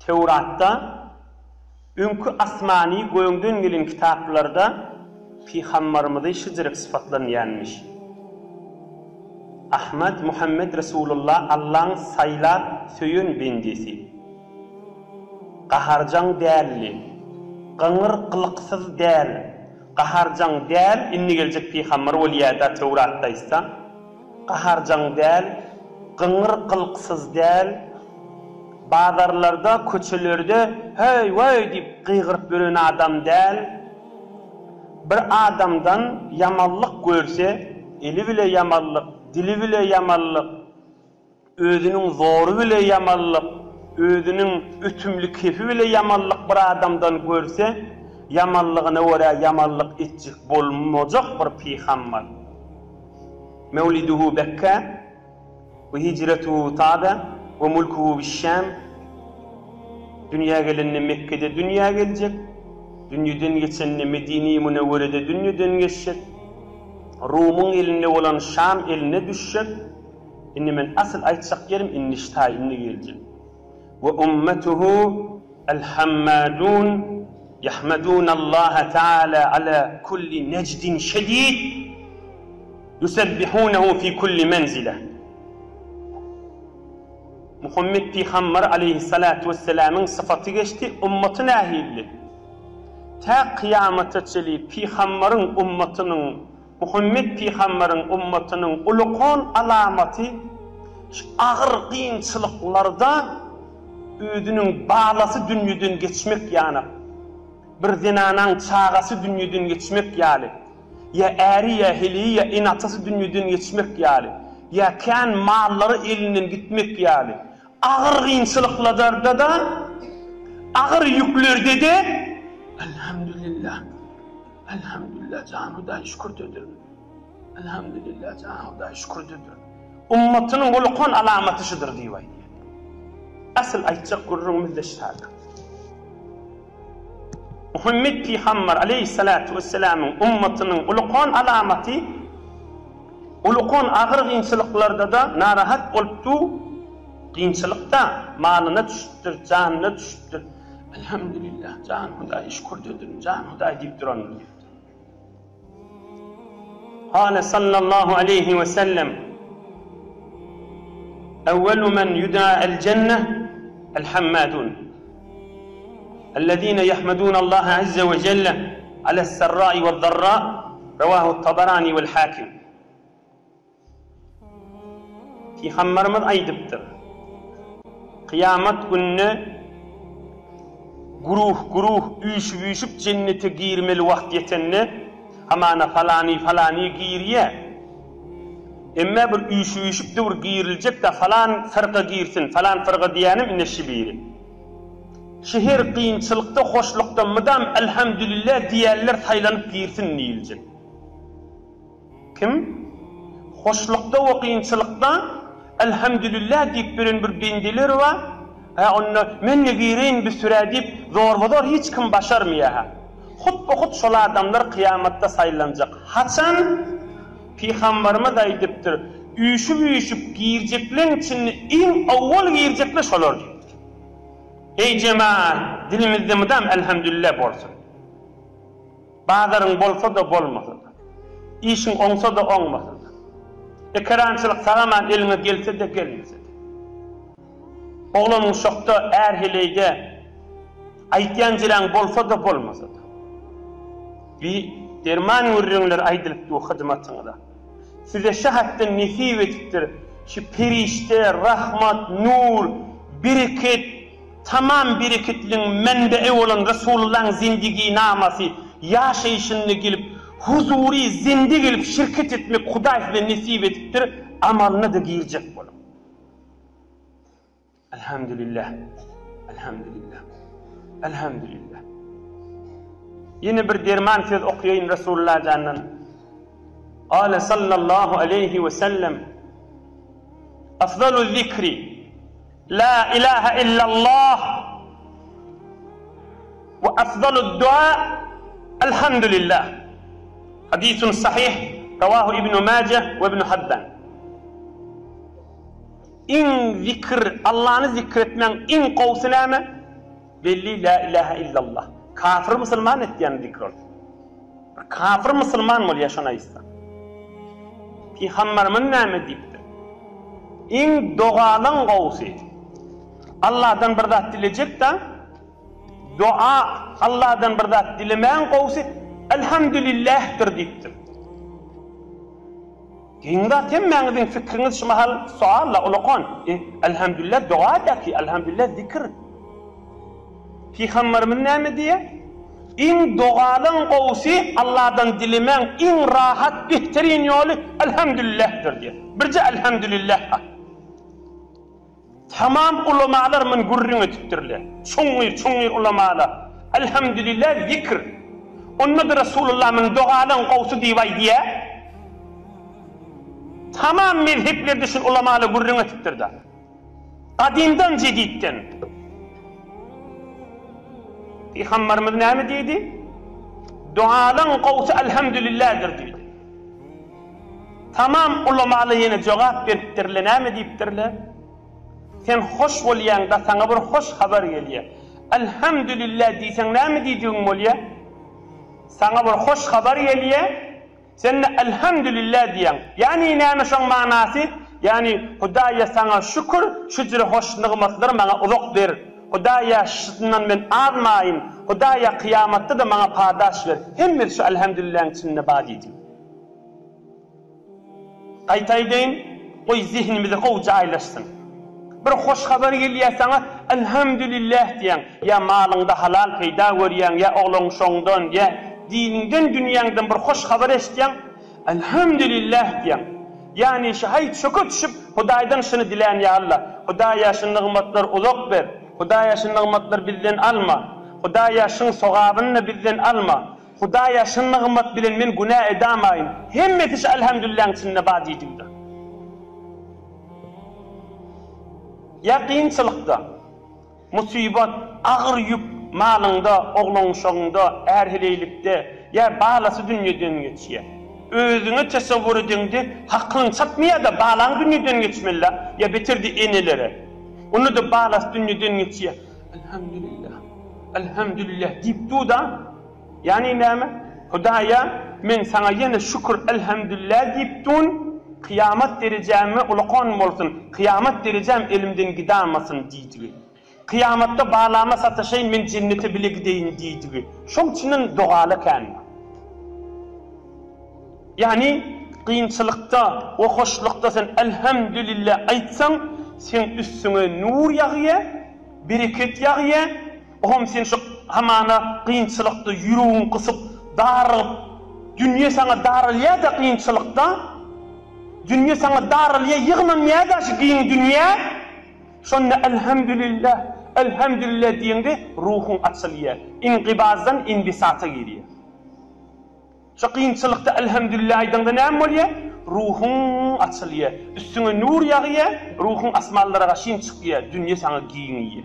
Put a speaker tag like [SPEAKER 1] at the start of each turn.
[SPEAKER 1] Tevrat'ta, önkü asmani göğünden gelen kitaplarda Peygamberimiz şıcırık sıfatlarını yenmiş. Ahmet Muhammed Resulullah Allah'ın saylap söyün bendisi. Qaharcan değerli, qıngır qılıqsız değer, qaharcan değer, inni gelecek Peygamber oliyada Tevrat'ta ise, qaharcan değer, qıngır qılıqsız değer, bazarlarda, köçelerde hey vay deyip qıygırıp bölen adam değil. Bir adamdan yamallık görse, eli bile yamallık, dili bile yamallık, özünün zoru bile yamallık, özünün ütümlü kefi bile yamallık bir adamdan görse, yamallığına göre yamallık etcik bolmayacak bir peygamber. Mevliduhu Bekke ve hicretuhu Tabe ve mulkuhu Bişşam. Dünya gelenine Mekke'de dünya gelecek. Dünyadan geçenine Medine-i Münevvere'de dünyadan geçecek. Rum'un eline olan Şam eline düşecek. İnni men asıl aytsak yerim inni ştay inni gelecek. Ve ummetuhu el-hammadun yahmadun Allah Teala ala kulli necdin şedid yusebbihunehu fi kulli menzile. Muhammed Peygamber aleyhissalatu vesselam'ın sıfatı geçti, ümmetin ahilli. Ta kıyamata çeli Peygamber'in ümmetinin, Muhammed Peygamber'in ümmetinin ulukon alamati, ağır kıyınçılıklarda ödünün bağlası dünyadan geçmek yani. Bir zinanan çağası dünyadan geçmek yani. Ya eri ya heli ya inatası dünyadan geçmek yani. Ya kan malları elinden gitmek yani. Ağır kıyınçılıklarda da, ağır yüklerde de elhamdülillah, elhamdülillah canı şükür dedir. Elhamdülillah canı şükür dedir. Ümmetinin ulukon alamatışıdır diyor. Asıl aytacak gurrumuzda şahane. Muhammed Peygamber aleyhissalatu vesselam'ın ümmetinin ulukon alamati, ulukon ağır kıyınçılıklarda da narahat oluptu, kıyınçılıkta malına düşüttür, canına düşüttür. Elhamdülillah, can Hudayi şükür dedim, can Hudayi deyip duranır. Kâle sallallahu aleyhi ve sellem evvelu men yudâ'el cenneh el-hammadun ellezîne yahmedûn Allah azze ve celle alel-serrâi ve'l-zarrâ revâhu Tabarani ve'l-Hakim. Peygamberimiz aydıptır. Kıyamet gününe guruh üyüşüp cennete girmeli vakt yetenine hamana falani giriye. Emme bir üyüşüp de bir girilecek de falan fırqa girsin, falan fırqa diyenim inneşi biri. Şehir kıyınçılıkta, hoşlukta mıdam elhamdülillah diyenler saylanıp girsin niyilecek. Kim? Hoşlukta ve kıyınçılıkta elhamdülillah deyip bir bendiler var. Onu men ne gireyim bir süre deyip zor hiç kim başarmıyor. Hut şol adamlar kıyamette saylanacak. Haçan Peygamberimiz aydıptır. Üyüşüp gireceklerin içinde en avval girecekler şolar diyor. Ey cemaat, dilimizde müdam elhamdülillah bolsun. Bazarın bolsa da bolmasa da. İşin olsa da olmasa da. Ekrançılık sağaman eline gelse de gelmese de. Oğlanın şokta erheleyde aytyancılan bolsa da bolmasa da. Bir derman ürünler aydılıp bu hizmetinde. Size şahatten nesip etiptir. Şu perişte, rahmat, nur, bereket, tamam bereketliğin menbe'i olan Resulullah'ın zindigi naması yaşayışını gelip huzuri zindi gelip şirket etmek Huday ve nesip etiptir. Amalına da girecek bunu. Elhamdülillah. Elhamdülillah. Elhamdülillah. Yine bir derman söz okuyayım Resulullah canından. Kâle sallallahu aleyhi ve sellem afdalu zikri la ilahe illallah ve afdalu dua elhamdülillah. Hadisun sahih ravahu İbn-i Mace ve İbn-i Habban. İn zikr, Allah'ını zikretmen in kovsuname belli la ilahe illallah. Kafir Müslüman etdiyen zikr ol. Kafir Müslüman mol yaşana istan. Peygamberimiz näme diýipdir? Iň dogalan gowsy. Allah'dan bir zat dilejek da dua Allah'dan bir zat dilemeýän gowsy elhamdülillah'tir diýipdir. Giňda temmäňiziň fikriňiz şu mahal sualla ulaqan. Elhamdülillah dua daki, elhamdülillah zikr. Peygamberimiz näme diýär? Iň dogalan gowsy Allah'dan dilemeýän iň rahat behterin ýoly elhamdülillah'tir diýär. Birje elhamdülillah. Tamam ulamalar min gurrüňe tutdirler. Çoňyr ulamalar. Elhamdülillah zikr. Onda da Resulullah min dogalan gowsy diýýär diýär. Tamam mezheplerde şu ulamalar gurrüňe tutdirdi. Kadimden jedidden. Peygamberimiz näme diýdi? Dualan gowsy elhamdülillah'dir diýdi. Tamam ulamalar ýene jogap beripdirler, näme diýipdirler? Sen hoş bolýanda sana bir hoş haber gelýär. Elhamdülillah diýsen näme diýdiň bolýar? Sana bir hoş haber gelýär. Sen elhamdülillah diýen. Yani näme şoň manasy? Yani Hudaýa sana şükür, şu jere hoş nigmatlar maňa uzak ber. Hudaýa şundan men armaýyn. Hudaýa kıyamatda da maňa padaş ber. Hemme şu elhamdülillah'ın içinde badiydim. Aýtaýdyn, oý zihnimize gowy jaýlaşsyn. Bir hoş haber gelýär sana elhamdülillah diýen. Ya malyňda halal peýda görýän, ya oglaň şoňdan, ya dininden dünýäňden bir hoş haber eşitýän, elhamdülillah diýen. Yani şahit şükür düşüp Hudaýdan şunu dileýän ya Allah. Hudaýa şu nigmatlar uzak ber. Hudaýa şu nigmatlar bizden alma. Hudaýa şu sogabyny bizden alma. Hudaýa şu nigmat bilen men günah edamaýyn. Hemmeti şu elhamdülillah'ın içinde badiydim. Ya kıyınçılıkta, musibat, ağır yük malında, oğlan şoğunda, erheleylikte, ya bağlası dünyadan geçiyor. Özünü tesavvur edince, hakkını çatmaya da bağlan dünyadan geçmeli. Ya bitirdi enelere. Onu da bağlası dünyadan geçiyor. Elhamdülillah, elhamdülillah deyip du da, yani näme? Hudaýa, men sana yine şükür elhamdülillah deyip dun, kıyamet derecemi ulaqan bolsun, kıyamet derecem elimden gidamasın diýdi. Kıyamette bağlama sataşayın men cennete bile gideyin diýdi. Şoň üçin dogaly kan. Yani kıyınçılıkta, o hoşlukta sen elhamdülillah aýtsaň, sen üstüne nur ýagýar, bereket ýagýar. Oğam sen şu hamana kıyınçılıkta ýüregiň kysyp, daryp, dünýe sana darylýar da kıyınçılıkta. Dünya sana darılya yığınmaya da şu giyin dünya. Sonra elhamdülillah, elhamdülillah diyende ruhun açılıyor. İnkibazdan inbisata giriyor. Şu kıyınçılıkta elhamdülillah aydığında ne oluyor? Ruhun açılıyor. Üstüne nur yağıyor, ruhun asmallara kaşın çıkıyor. Dünya sana giyiniyor.